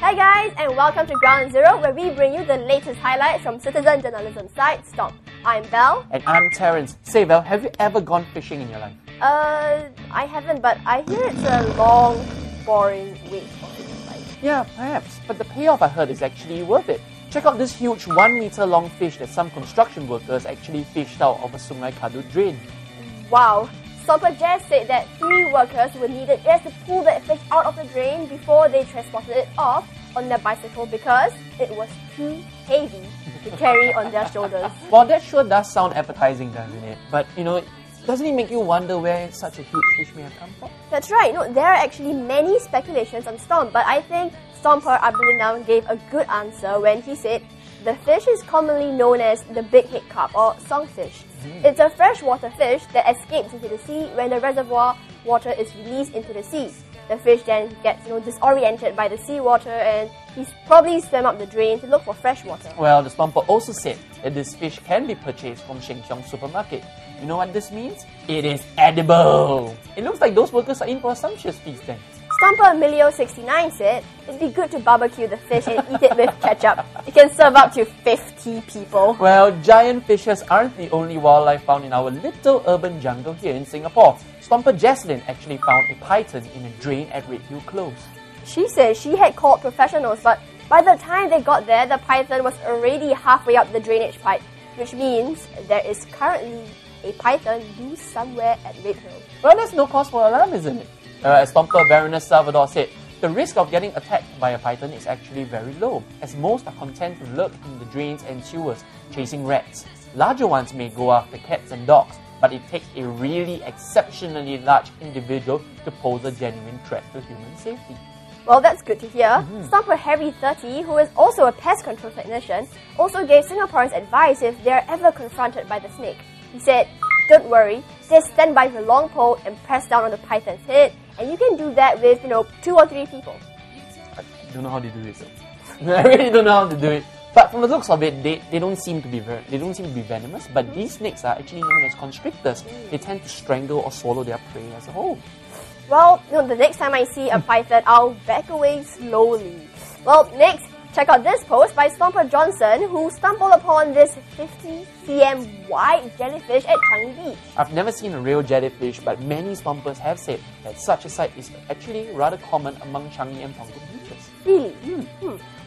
Hi guys, and welcome to Ground Zero, where we bring you the latest highlights from citizen journalism site Stomp. I'm Belle. And I'm Terence. Say, Belle, have you ever gone fishing in your life? I haven't, but I hear it's a long, boring wait for fishing life. Yeah, perhaps. But the payoff, I heard, is actually worth it. Check out this huge 1 meter long fish that some construction workers actually fished out of a Sungai Kadut drain. Wow. Stomper Jazz said that 3 workers were needed just to pull that fish out of the drain before they transported it off on their bicycle because it was too heavy to carry on their shoulders. Well, that sure does sound appetizing, doesn't it? But, doesn't it make you wonder where such a huge fish may have come from? That's right. No, there are actually many speculations on Stomp, but I think Stomper Abdullah gave a good answer when he said the fish is commonly known as the big head carp or songfish. It's a freshwater fish that escapes into the sea when the reservoir water is released into the sea. The fish then gets disoriented by the seawater and he's probably swam up the drain to look for fresh water. Well, the Stomper also said that this fish can be purchased from Sheng Siong supermarket. You know what this means? It is edible! It looks like those workers are in for a sumptuous feast then. Stomper Emilio69 said, it'd be good to barbecue the fish and eat it with ketchup. It can serve up to 50 people. Well, giant fishes aren't the only wildlife found in our little urban jungle here in Singapore. Stomper Jaslyn actually found a python in a drain at Redhill Close. She said she had called professionals, but by the time they got there, the python was already halfway up the drainage pipe, which means there is currently a python loose somewhere at Redhill. Well, there's no cause for alarm, isn't it? As Stomper Baroness Salvador said, the risk of getting attacked by a python is actually very low, as most are content to lurk in the drains and sewers, chasing rats. Larger ones may go after cats and dogs, but it takes a really exceptionally large individual to pose a genuine threat to human safety. Well, that's good to hear. Stomper Harry30, who is also a pest control technician, also gave Singaporeans advice if they are ever confronted by the snake. He said, don't worry, just stand by with a long pole and press down on the python's head, and you can do that with, 2 or 3 people. I don't know how they do it. I really don't know how to do it. But from the looks of it, they don't seem to be venomous. But these snakes are actually known as constrictors. They tend to strangle or swallow their prey as a whole. Well, the next time I see a python, I'll back away slowly. Well, next, check out this post by Stomper Johnson, who stumbled upon this 50 cm wide jellyfish at Changi Beach. I've never seen a real jellyfish, but many stompers have said that such a sight is actually rather common among Changi and Punggol beaches. Really?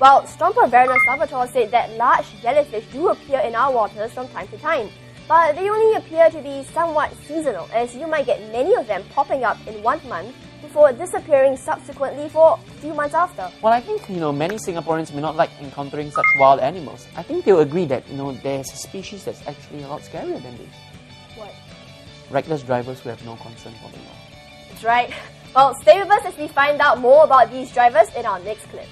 Well, Stomper Baroness Salvatore said that large jellyfish do appear in our waters from time to time, but they only appear to be somewhat seasonal, as you might get many of them popping up in 1 month before disappearing subsequently for a few months after. Well, I think, many Singaporeans may not like encountering such wild animals. I think they'll agree that, there's a species that's actually a lot scarier than this. What? Reckless drivers who have no concern for the law. That's right. Well, stay with us as we find out more about these drivers in our next clip.